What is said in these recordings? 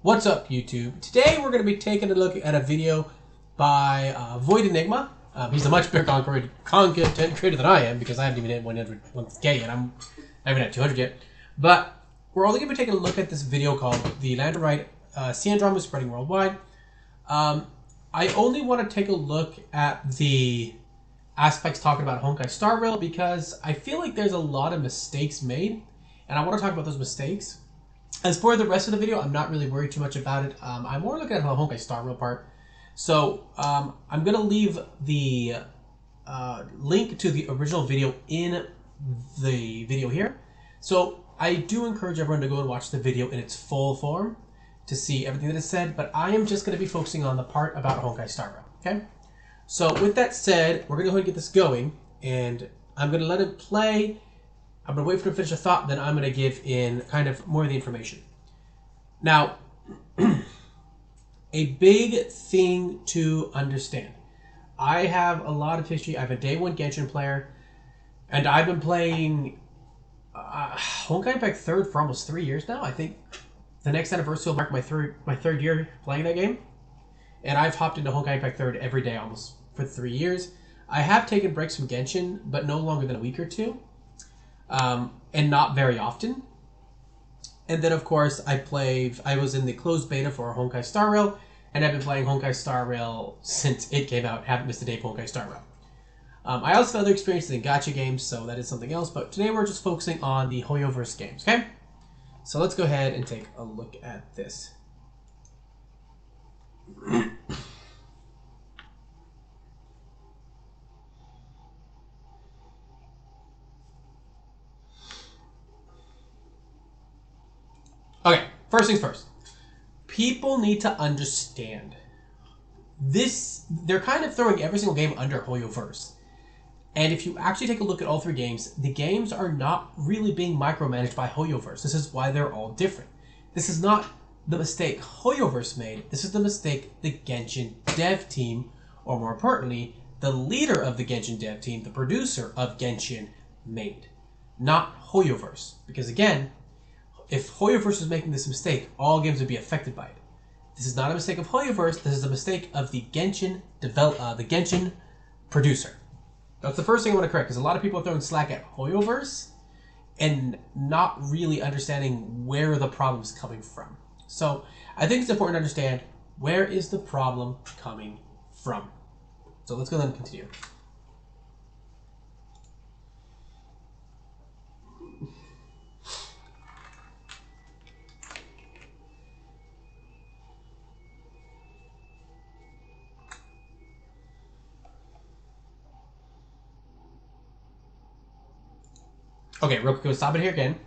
What's up, YouTube? Today we're going to be taking a look at a video by VoidEnigma. He's a much bigger content creator than I am because I haven't even hit 100K yet. I haven't had 200 yet. But we're only going to be taking a look at this video called the Lanter Rite CN drama spreading worldwide. I only want to take a look at the aspects talking about Honkai Star Rail because I feel like there's a lot of mistakes made, and I want to talk about those mistakes. As for the rest of the video, I'm not really worried too much about it. I'm more looking at the Honkai Star Rail part. So I'm going to leave the link to the original video in the video here. So I do encourage everyone to go and watch the video in its full form to see everything that is said, but I am just going to be focusing on the part about Honkai Star Rail, okay? So with that said, we're going to go ahead and get this going, and I'm going to let it play. I'm going to wait for him to finish a thought, then I'm going to give in kind of more of the information. Now, a big thing to understand. I have a lot of history. I'm a day one Genshin player, and I've been playing Honkai Impact 3rd for almost 3 years now. I think the next anniversary will mark my third year playing that game. And I've hopped into Honkai Impact 3rd every day almost for 3 years. I have taken breaks from Genshin, but no longer than a week or two. And not very often. And then, of course, I was in the closed beta for Honkai Star Rail, and I've been playing Honkai Star Rail since it came out. Haven't missed a day for Honkai Star Rail. I also have other experiences in gacha games, so that is something else, but today we're just focusing on the Hoyoverse games, okay? So let's go ahead and take a look at this. Okay, first things first. People need to understand this. They're kind of throwing every single game under Hoyoverse. And if you actually take a look at all three games, the games are not really being micromanaged by Hoyoverse. This is why they're all different. This is not the mistake Hoyoverse made. This is the mistake the Genshin dev team, or more importantly, the leader of the Genshin dev team, the producer of Genshin, made. Not Hoyoverse. Because again, if Hoyoverse was making this mistake, all games would be affected by it. This is not a mistake of Hoyoverse. This is a mistake of the Genshin the Genshin producer. That's the first thing I want to correct, because a lot of people are throwing slack at Hoyoverse and not really understanding where the problem is coming from. So I think it's important to understand where is the problem coming from. So let's go ahead and continue. Okay, real quick, we'll stop it here again.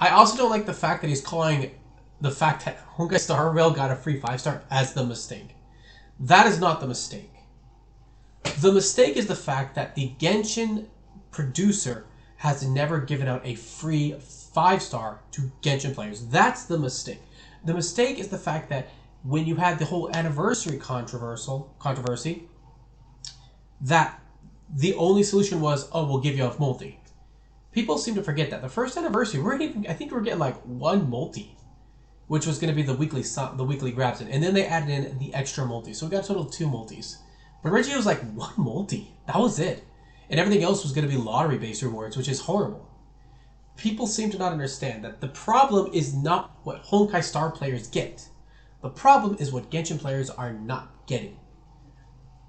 I also don't like the fact that he's calling the fact that Honkai Star Rail got a free 5-star as the mistake. That is not the mistake. The mistake is the fact that the Genshin producer has never given out a free 5-star to Genshin players. That's the mistake. The mistake is the fact that when you had the whole anniversary controversy, that the only solution was, oh, we'll give you a multi. People seem to forget that the first anniversary, I think we were getting like one multi, which was going to be the weekly grabs, and then they added in the extra multi, so we got a total of 2 multis. But originally it was like 1 multi. That was it, and everything else was going to be lottery-based rewards, which is horrible. People seem to not understand that the problem is not what Honkai Star players get. The problem is what Genshin players are not getting.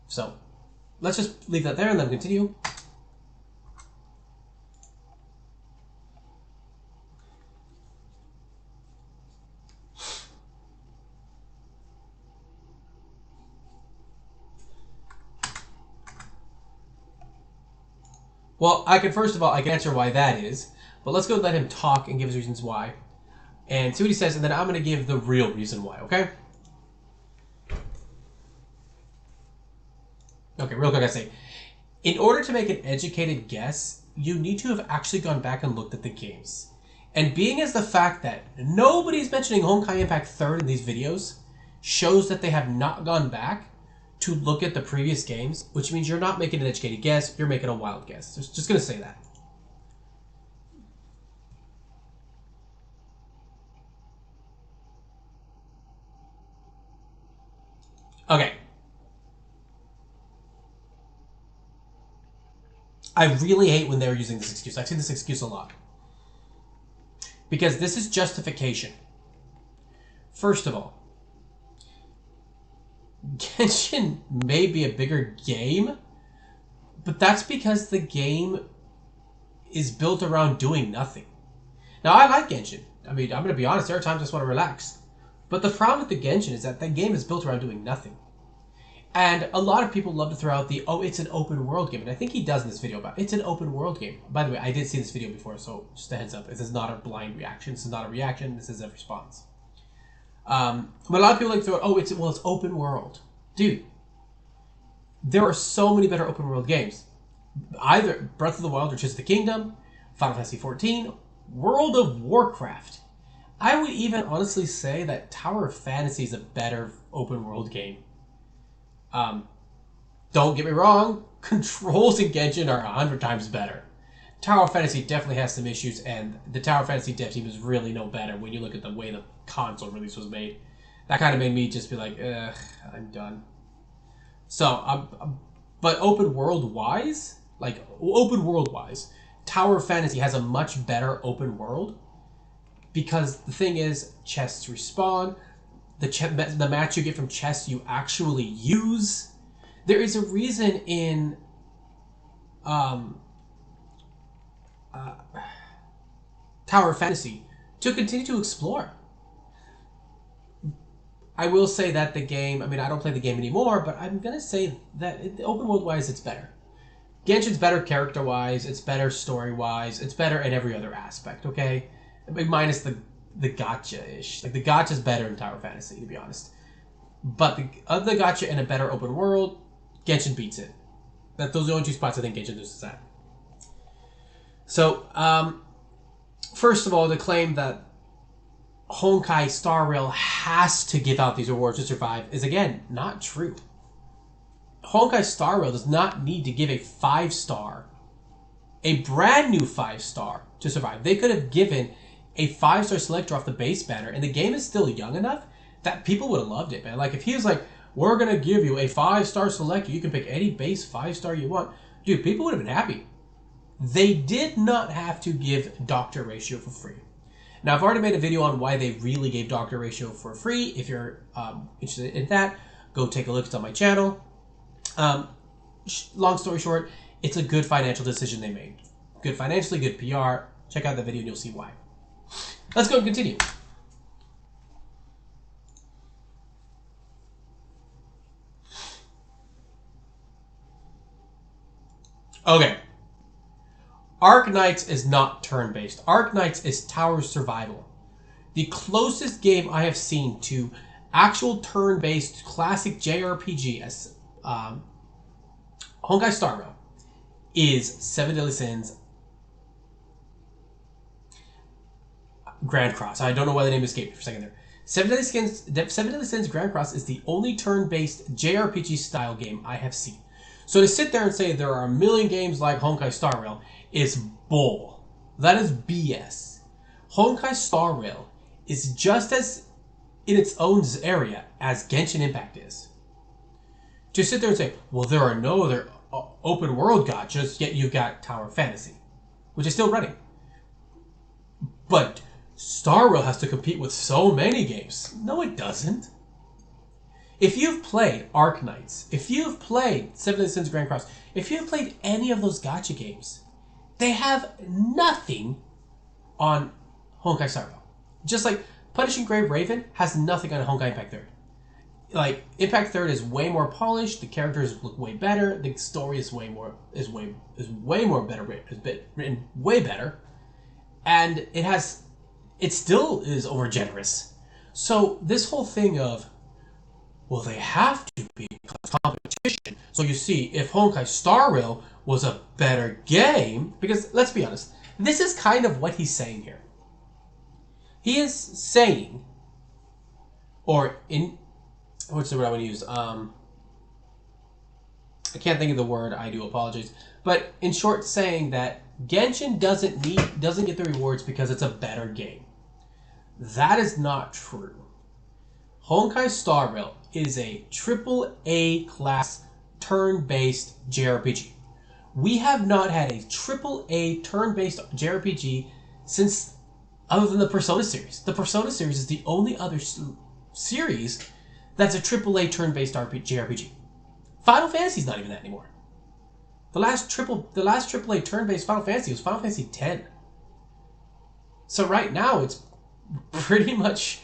So let's just leave that there and then continue. Well, first of all, I can answer why that is, but let's go let him talk and give his reasons why, and see what he says, and then I'm going to give the real reason why, okay? Okay, real quick I say, in order to make an educated guess, you need to have actually gone back and looked at the games. And being as the fact that nobody's mentioning Honkai Impact 3rd in these videos, shows that they have not gone back to look at the previous games, which means you're not making an educated guess, you're making a wild guess. Just going to say that. I really hate when they're using this excuse. I've seen this excuse a lot. Because this is justification. First of all, Genshin may be a bigger game, but that's because the game is built around doing nothing. Now, I like Genshin. I mean, I'm going to be honest, there are times I just want to relax. But the problem with the Genshin is that game is built around doing nothing. And a lot of people love to throw out the, oh, it's an open world game. And I think he does in this video about, it's an open world game. By the way, I did see this video before, so just a heads up. This is not a blind reaction. This is not a reaction. This is a response. But a lot of people like to throw out, oh, it's open world. Dude, there are so many better open world games. Either Breath of the Wild or Tears of the Kingdom, Final Fantasy XIV, World of Warcraft. I would even honestly say that Tower of Fantasy is a better open world game. Don't get me wrong, controls in Genshin are 100 times better. Tower of Fantasy definitely has some issues, and the Tower of Fantasy dev team is really no better when you look at the way the console release was made. That kind of made me just be like, ugh, I'm done. So, but open world-wise, Tower of Fantasy has a much better open world, because the thing is, chests respawn, the match you get from chests you actually use. There is a reason in Tower of Fantasy to continue to explore. I will say that the game, I mean, I don't play the game anymore, but I'm going to say that open world-wise, it's better. Genshin's better character-wise, it's better story-wise, it's better in every other aspect, okay? Minus the gacha-ish. Like, the gacha's better in Tower of Fantasy, to be honest. But the gacha in a better open world, Genshin beats it. Those are the only two spots I think Genshin loses at. So, first of all, the claim that Honkai Star Rail has to give out these rewards to survive is, again, not true. Honkai Star Rail does not need to give a 5-star, a brand new 5-star to survive. They could have given a 5-star selector off the base banner, and the game is still young enough that people would have loved it, man. Like, if he was like, we're going to give you a 5-star selector, you can pick any base 5-star you want, dude, people would have been happy. They did not have to give Doctor Ratio for free. Now, I've already made a video on why they really gave Doctor Ratio for free. If you're interested in that, go take a look. It's on my channel. Long story short, it's a good financial decision they made. Good financially, good PR. Check out the video and you'll see why. Let's go and continue. Okay. Arknights is not turn-based. Arknights is tower survival. The closest game I have seen to actual turn-based classic JRPG as Honkai Star Rail is Seven Deadly Sins Grand Cross. I don't know why the name escaped me for a second there. Seven Deadly Sins Grand Cross is the only turn-based JRPG style game I have seen. So to sit there and say there are a million games like Honkai Star Rail is bull. That is BS. Honkai Star Rail is just as in its own area as Genshin Impact is. To sit there and say, well, there are no other open world gachas, yet you've got Tower of Fantasy, which is still running. But Star Rail has to compete with so many games. No, it doesn't. If you've played Arknights, if you've played Seven Deadly Sins Grand Cross, if you've played any of those gacha games, they have nothing on Honkai Star Rail. Just like Punishing Grave Raven has nothing on Honkai Impact 3rd. Like, Impact 3rd is way more polished, the characters look way better, the story is way more better, is written way better, and it still is over generous. So this whole thing of, well, they have to be competition. So you see, if Honkai Star Rail was a better game, because let's be honest, this is kind of what he's saying here. He is saying, or in, what's the word I want to use? I can't think of the word. I do apologize. But in short, saying that Genshin doesn't get the rewards because it's a better game. That is not true. Honkai Star Rail is a AAA class turn-based JRPG. We have not had a AAA turn-based JRPG since, other than the Persona series. The Persona series is the only other series that's a AAA turn-based JRPG. Final Fantasy's not even that anymore. The last AAA turn-based Final Fantasy was Final Fantasy X. So right now, it's pretty much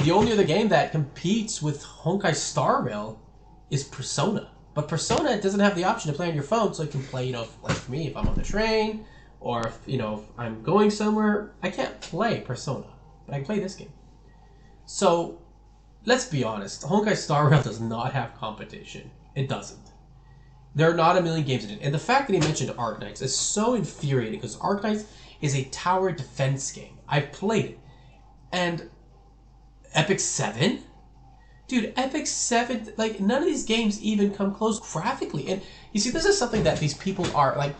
the only other game that competes with Honkai Star Rail is Persona. But Persona doesn't have the option to play on your phone, so you can play, like for me, if I'm on the train, or if I'm going somewhere, I can't play Persona, but I can play this game. So, let's be honest, Honkai Star Rail does not have competition. It doesn't. There are not a million games in it. And the fact that he mentioned Arknights is so infuriating, because Arknights is a tower defense game. I've played it. And Epic 7? Dude, Epic 7, like, none of these games even come close graphically. And, you see, this is something that these people are, like...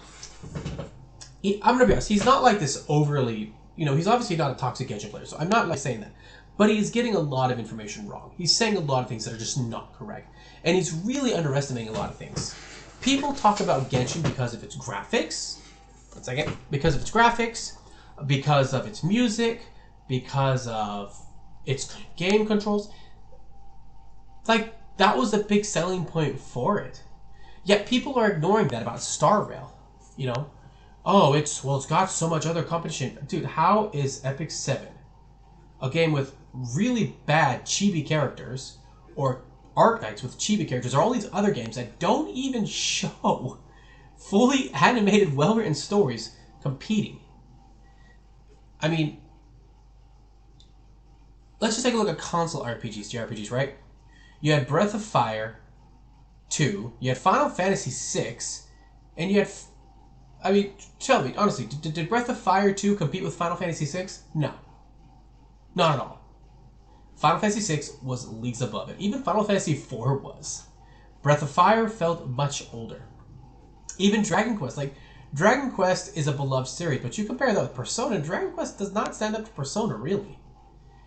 I'm gonna be honest, he's not, like, this overly... he's obviously not a toxic Genshin player, so I'm not, like, saying that. But he's getting a lot of information wrong. He's saying a lot of things that are just not correct. And he's really underestimating a lot of things. People talk about Genshin because of its graphics. One second. Because of its graphics, because of its music, because of its game controls. Like, that was the big selling point for it. Yet people are ignoring that about Star Rail. Oh, it's got so much other competition. Dude, how is Epic 7, a game with really bad chibi characters, or Arknights with chibi characters, or all these other games that don't even show fully animated, well-written stories, competing? I mean, let's just take a look at console JRPGs, right? You had Breath of Fire 2, you had Final Fantasy 6, and you had... I mean, tell me, honestly, did Breath of Fire 2 compete with Final Fantasy 6? No. Not at all. Final Fantasy 6 was leagues above it. Even Final Fantasy 4 was. Breath of Fire felt much older. Even Dragon Quest. Like, Dragon Quest is a beloved series, but you compare that with Persona, Dragon Quest does not stand up to Persona, really.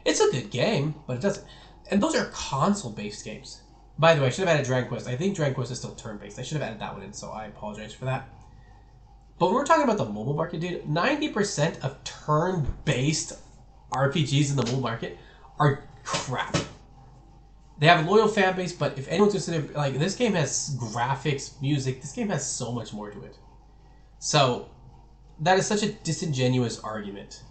It's a good game, but it doesn't... And those are console-based games. By the way, I should have added Dragon Quest. I think Dragon Quest is still turn-based. I should have added that one in, so I apologize for that. But when we're talking about the mobile market, dude, 90% of turn-based RPGs in the mobile market are crap. They have a loyal fan base, but if anyone's considered... Like, this game has graphics, music. This game has so much more to it. So, that is such a disingenuous argument.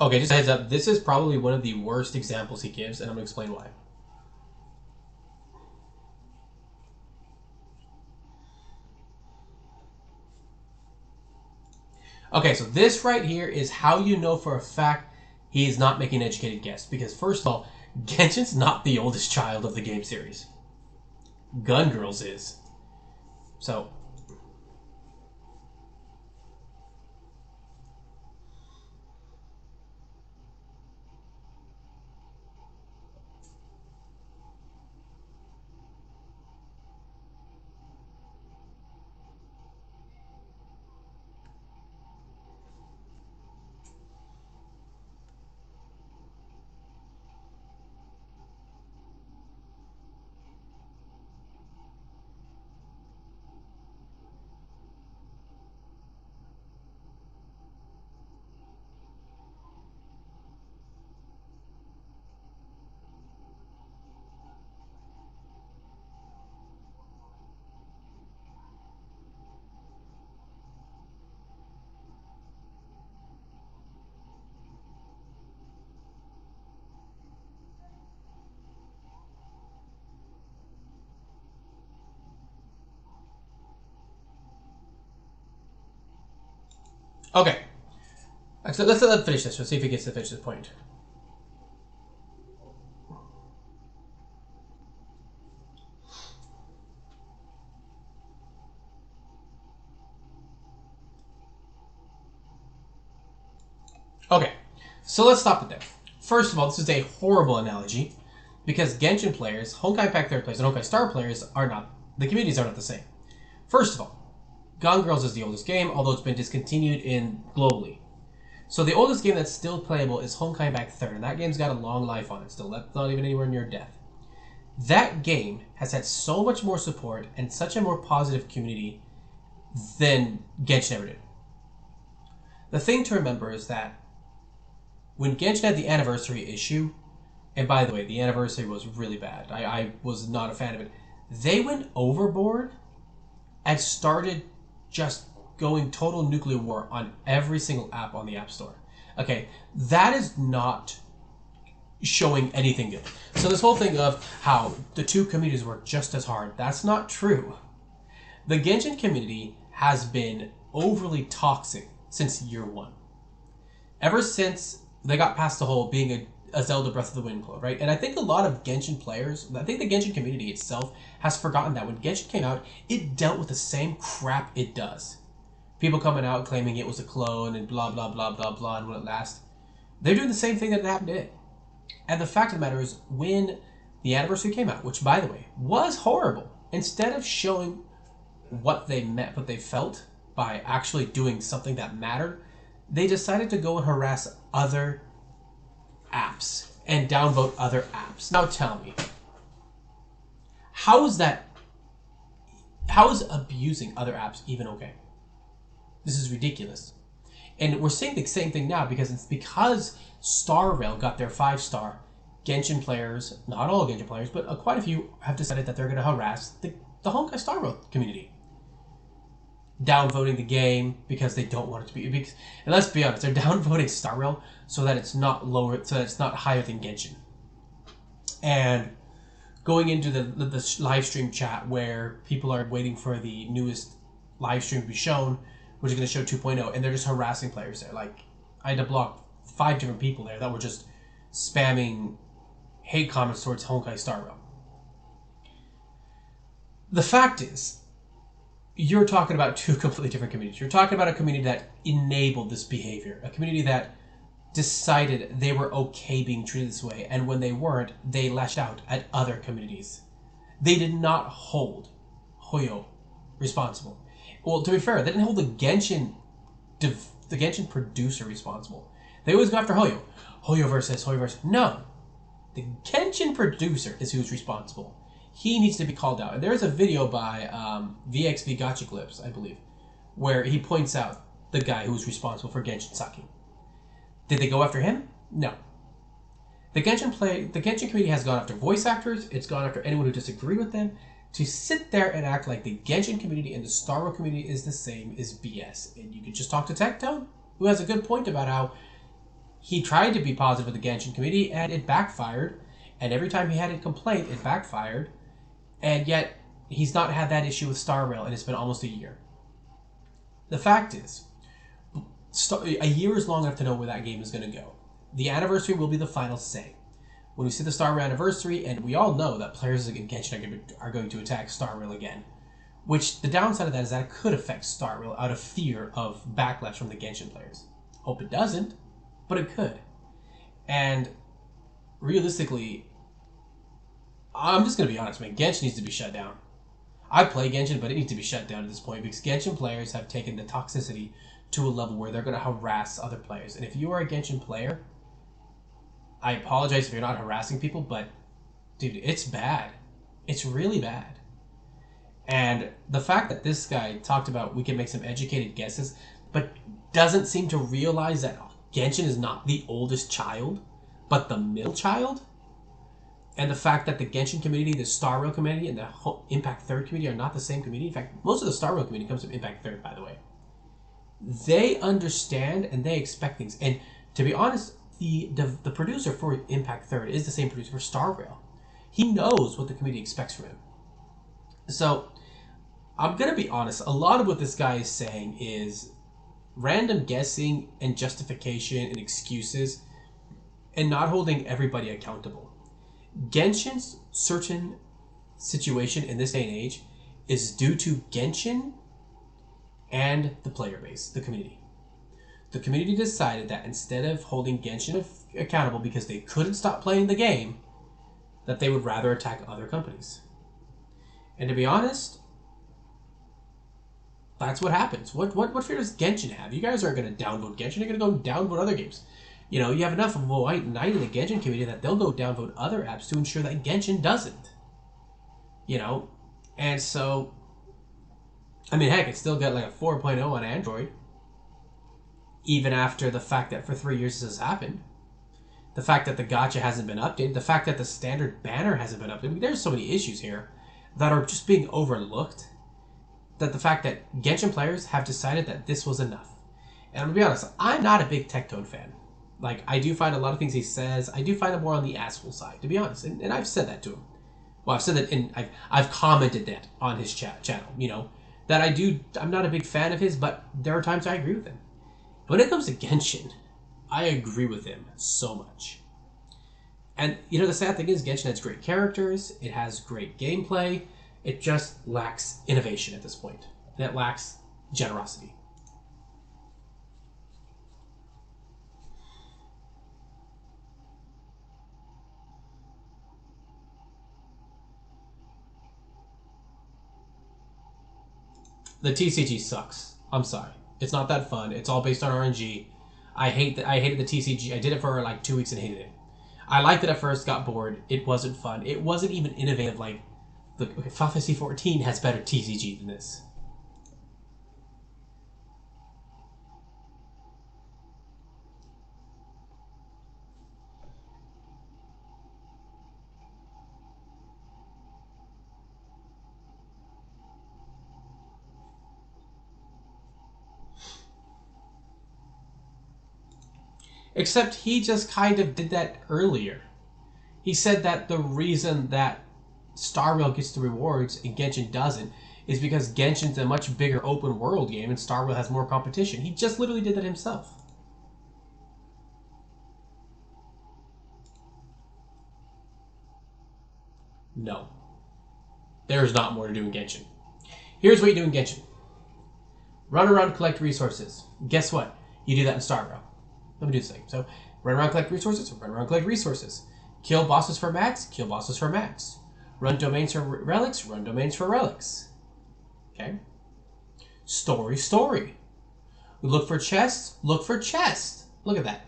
Okay, just a heads up, this is probably one of the worst examples he gives, and I'm going to explain why. Okay, so this right here is how you know for a fact he is not making an educated guess. Because first of all, Genshin's not the oldest child of the game series. Gun Girls is. So... Okay. So let's let him finish this. We'll see if he gets to finish this point. Okay. So let's stop it there. First of all, this is a horrible analogy because Genshin players, Honkai Impact 3 players, and Honkai Star players are not... The communities are not the same. First of all, Gone Girls is the oldest game, although it's been discontinued globally. So the oldest game that's still playable is Honkai Impact 3rd, and that game's got a long life on it still. That's not even anywhere near death. That game has had so much more support and such a more positive community than Genshin ever did. The thing to remember is that when Genshin had the anniversary issue, and by the way, the anniversary was really bad. I was not a fan of it. They went overboard and started just going total nuclear war on every single app on the App Store. Okay, that is not showing anything good. So this whole thing of how the two communities work just as hard, that's not true. The Genshin community has been overly toxic since year one. Ever since they got past the whole being a Zelda Breath of the Wind clone, right? And I think a lot of Genshin players, I think the Genshin community itself has forgotten that when Genshin came out, it dealt with the same crap it does. People coming out claiming it was a clone and blah, blah, blah, blah, blah, and will it last? They're doing the same thing that happened to it. And the fact of the matter is, when the anniversary came out, which, by the way, was horrible, instead of showing what they meant, what they felt by actually doing something that mattered, they decided to go and harass other apps and downvote other apps. Now tell me, how is abusing other apps even okay? This is ridiculous. And we're seeing the same thing now because it's because Star Rail got their 5-star. Genshin players, not all Genshin players, but quite a few have decided that they're going to harass the Honkai Star Rail community. Downvoting the game because they don't want it to be. And let's be honest, they're downvoting Star Rail so that it's not lower, so that it's not higher than Genshin. And going into the live stream chat where people are waiting for the newest live stream to be shown, which is going to show 2.0, and they're just harassing players there. Like, I had to block 5 different people there that were just spamming hate comments towards Honkai Star Rail. The fact is, you're talking about two completely different communities. You're talking about a community that enabled this behavior, a community that decided they were okay being treated this way, and when they weren't, they lashed out at other communities. They did not hold Hoyo responsible. Well, to be fair, they didn't hold the Genshin producer responsible. They always go after Hoyo. Hoyoverse this, Hoyoverse. No. The Genshin producer is who's responsible. He needs to be called out. And there is a video by VXV Gotcha Clips, I believe, where he points out the guy who's responsible for Genshin sucking. Did they go after him? No. The Genshin community has gone after voice actors. It's gone after anyone who disagreed with them. To sit there and act like the Genshin community and the Star Rail community is the same is BS. And you can just talk to Tectone, who has a good point about how he tried to be positive with the Genshin community and it backfired. And every time he had a complaint, it backfired. And yet, he's not had that issue with Star Rail, and it's been almost a year. The fact is, a year is long enough to know where that game is going to go. The anniversary will be the final say. When we see the Star Rail anniversary, and we all know that players in Genshin are going to attack Star Rail again, which the downside of that is that it could affect Star Rail out of fear of backlash from the Genshin players. Hope it doesn't, but it could. And realistically, I'm just going to be honest, man, Genshin needs to be shut down. I play Genshin, but it needs to be shut down at this point because Genshin players have taken the toxicity to a level where they're going to harass other players. And if you are a Genshin player, I apologize if you're not harassing people, but dude, it's bad. It's really bad. And the fact that this guy talked about we can make some educated guesses, but doesn't seem to realize that Genshin is not the oldest child, but the middle child. And the fact that the Genshin community, the Star Rail community, and the Impact 3rd community are not the same community. In fact, most of the Star Rail community comes from Impact 3rd, by the way. They understand and they expect things. And to be honest, the producer for Impact 3rd is the same producer for Star Rail. He knows what the community expects from him. So, I'm going to be honest. A lot of what this guy is saying is random guessing and justification and excuses and not holding everybody accountable. Genshin's certain situation in this day and age is due to Genshin and the player base, the community. The community decided that instead of holding Genshin accountable because they couldn't stop playing the game, that they would rather attack other companies. And to be honest, That's what happens. What fear does Genshin have? You guys aren't going to downvote Genshin. You're going to go downvote other games. You know, you have enough of a white knight in the Genshin community that they'll go downvote other apps to ensure that Genshin doesn't. You know? And so, I mean, heck, it's still got like a 4.0 on Android. Even after the fact that for 3 years this has happened. The fact that the gacha hasn't been updated. The fact that the standard banner hasn't been updated. I mean, there's so many issues here that are just being overlooked. That the fact that Genshin players have decided that this was enough. And I'm going to be honest, I'm not a big Tectone fan. Like, I do find a lot of things he says, I do find him more on the asshole side, to be honest. And I've said that to him. Well, I've said that, and I've commented that on his channel, you know. That I'm not a big fan of his, but there are times I agree with him. When it comes to Genshin, I agree with him so much. And, you know, the sad thing is Genshin has great characters, it has great gameplay, it just lacks innovation at this point. And it lacks generosity. The TCG sucks. I'm sorry. It's not that fun. It's all based on RNG. I hated the TCG. I did it for like 2 weeks and hated it. I liked it at first, got bored. It wasn't fun. It wasn't even innovative. Like, Final Fantasy 14 has better TCG than this. Except he just kind of did that earlier. He said that the reason that Star Rail gets the rewards and Genshin doesn't is because Genshin's a much bigger open world game and Star Rail has more competition. He just literally did that himself. No. There's not more to do in Genshin. Here's what you do in Genshin. Run around, collect resources. Guess what? You do that in Star Rail. Let me do the same. So, run around, collect resources, run around, collect resources. Kill bosses for mats, kill bosses for mats. Run domains for relics, run domains for relics. Okay? Story. Look for chests, look for chests. Look at that.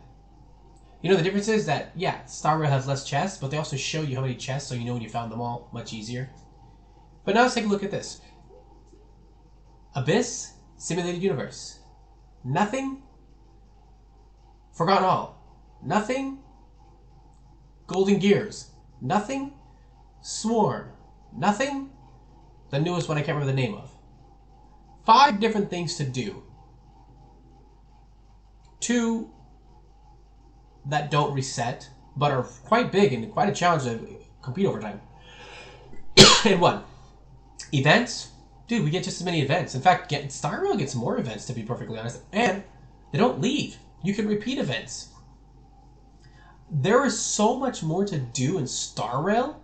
You know, the difference is that, yeah, Star Rail has less chests, but they also show you how many chests so you know when you found them all much easier. But now let's take a look at this. Abyss, simulated universe. Nothing. Forgotten All. Nothing. Golden Gears. Nothing. Swarm. Nothing. The newest one I can't remember the name of. 5 different things to do. 2 that don't reset, but are quite big and quite a challenge to compete over time. And 1. Events. Dude, we get just as many events. In fact, Star Rail gets more events, to be perfectly honest. And they don't leave. You can repeat events. There is so much more to do in Star Rail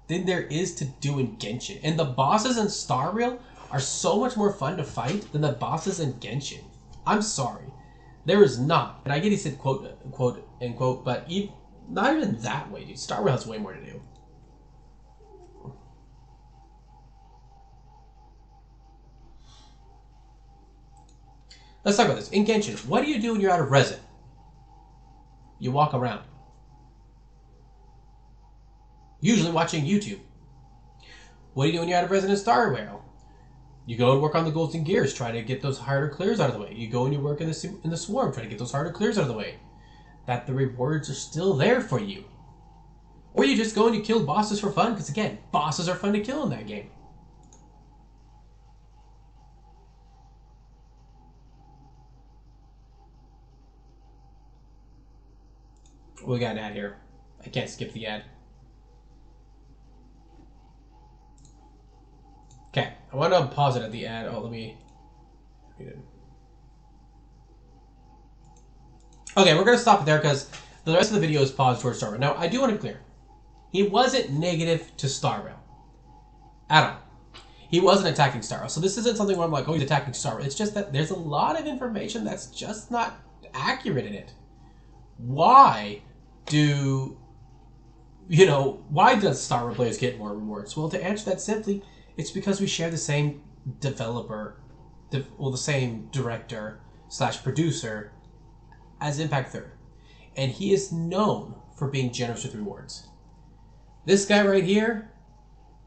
than there is to do in Genshin. And the bosses in Star Rail are so much more fun to fight than the bosses in Genshin. I'm sorry. There is not. And I get he said quote, end quote, but not even that way, dude. Star Rail has way more to do. Let's talk about this. In Genshin, what do you do when you're out of resin? You walk around. Usually watching YouTube. What do you do when you're out of resin in Star Rail? You go and work on the Golden Gears, try to get those harder clears out of the way. You go and you work in the Swarm, try to get those harder clears out of the way. That the rewards are still there for you. Or you just go and you kill bosses for fun, because again, bosses are fun to kill in that game. We got an ad here. I can't skip the ad. Okay, I want to pause it at the ad. Oh, let me read it. Okay, we're going to stop it there because the rest of the video is paused towards Star Rail. Now, I do want to be clear. He wasn't negative to Star Rail. At all. He wasn't attacking Star Rail. So this isn't something where I'm like, oh, he's attacking Star Rail. It's just that there's a lot of information that's just not accurate in it. Why does Star Rail players get more rewards? Well, to answer that simply, it's because we share the same developer the same director slash producer as Impact 3rd. And he is known for being generous with rewards. This guy right here,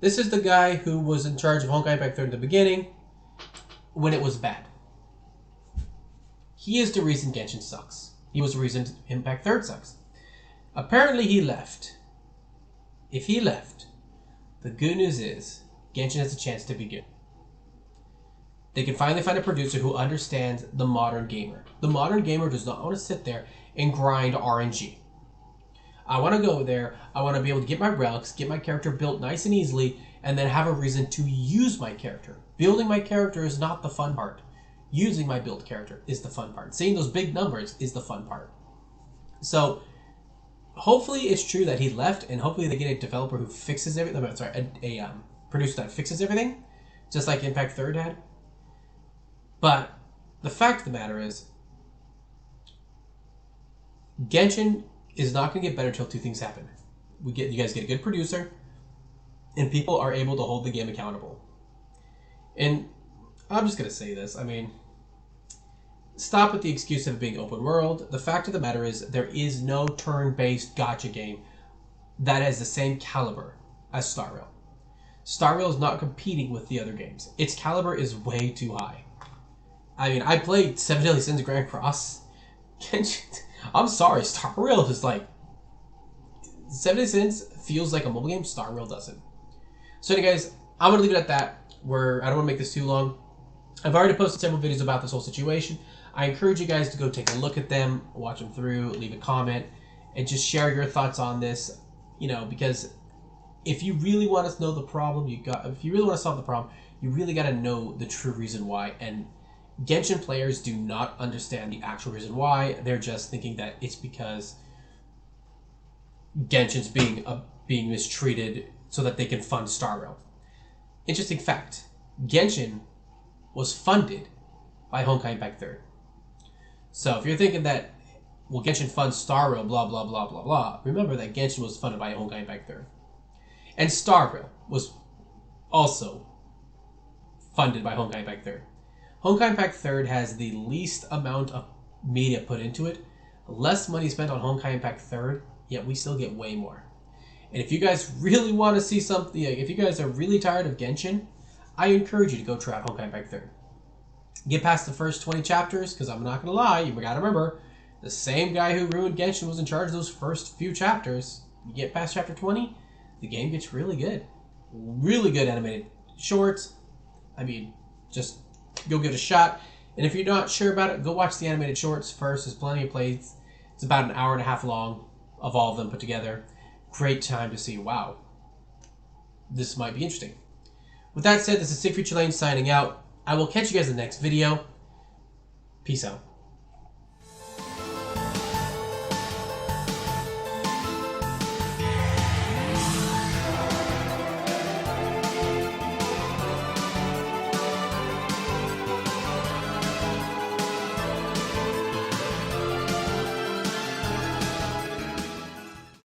this is the guy who was in charge of Honkai Impact 3rd in the beginning when it was bad. He is the reason Genshin sucks. He was the reason Impact 3rd sucks. Apparently he left. If he left, the good news is Genshin has a chance to be good. They can finally find a producer who understands the modern gamer. The modern gamer does not want to sit there and grind RNG. I want to go there, I want to be able to get my relics, get my character built nice and easily, and then have a reason to use my character. Building my character is not the fun part. Using my built character is the fun part. Seeing those big numbers is the fun part. So, hopefully it's true that he left, and hopefully they get a developer who fixes everything. A producer that fixes everything, just like Impact 3rd had. But the fact of the matter is, Genshin is not going to get better until two things happen. You guys get a good producer, and people are able to hold the game accountable. And I'm just going to say this. I mean, stop with the excuse of it being open world. The fact of the matter is, there is no turn-based gacha game that has the same caliber as Star Rail. Star Rail is not competing with the other games. Its caliber is way too high. I mean, I played 7 Deadly Sins Grand Cross. I'm sorry, Star Rail is like... 7 Deadly Sins feels like a mobile game, Star Rail doesn't. So anyway, guys, I'm going to leave it at that. I don't want to make this too long. I've already posted several videos about this whole situation. I encourage you guys to go take a look at them, watch them through, leave a comment, and just share your thoughts on this. You know, because if you really want to know the problem, if you really want to solve the problem, you really got to know the true reason why. And Genshin players do not understand the actual reason why. They're just thinking that it's because Genshin's being mistreated so that they can fund Star Rail. Interesting fact, Genshin was funded by Honkai Impact 3rd. So if you're thinking that, well, Genshin funds Star Rail, blah, blah, blah, blah, blah, remember that Genshin was funded by Honkai Impact 3rd. And Star Rail was also funded by Honkai Impact 3rd. Honkai Impact 3rd has the least amount of media put into it, less money spent on Honkai Impact 3rd, yet we still get way more. And if you guys really want to see something, if you guys are really tired of Genshin, I encourage you to go try out Honkai Impact 3rd. Get past the first 20 chapters, because I'm not going to lie, you gotta remember, the same guy who ruined Genshin was in charge of those first few chapters. You get past chapter 20, the game gets really good. Really good animated shorts. I mean, just go give it a shot. And if you're not sure about it, go watch the animated shorts first. There's plenty of plays. It's about an hour and a half long of all of them put together. Great time to see, wow, this might be interesting. With that said, this is Siegfried Lane signing out. I will catch you guys in the next video. Peace out.